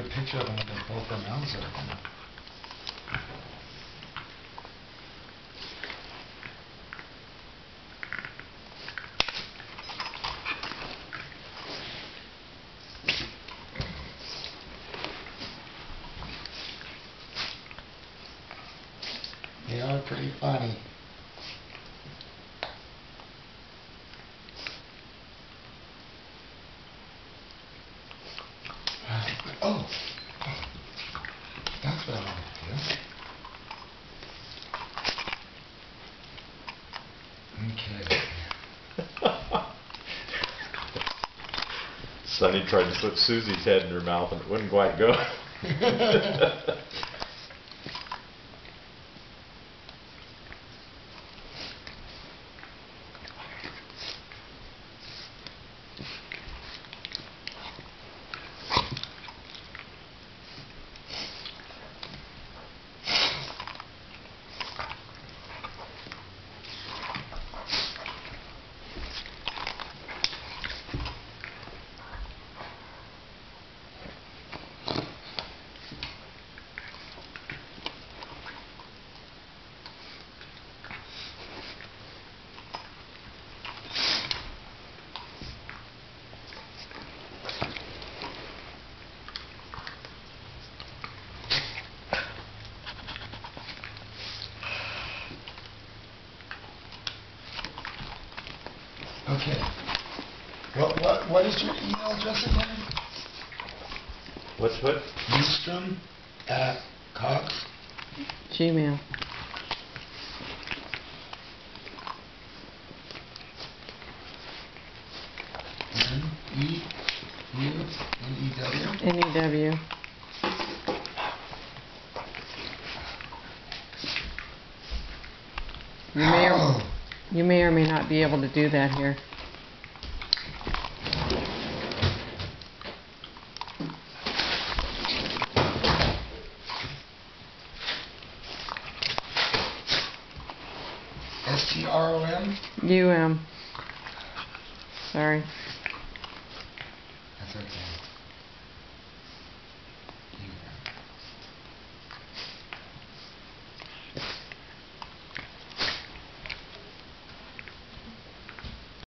good picture of them with both their mouths open. They are pretty funny. Oh, that's what I wanted to do. Okay. Sonny tried to put Susie's head in her mouth and it wouldn't quite go. Okay. What is your email address again? What's what? Nystrom@Cox. Gmail. N-E-U-N-E-W. NEW. You may or may not be able to do that here. S-T-R-O-M? UM. Sorry. That's okay.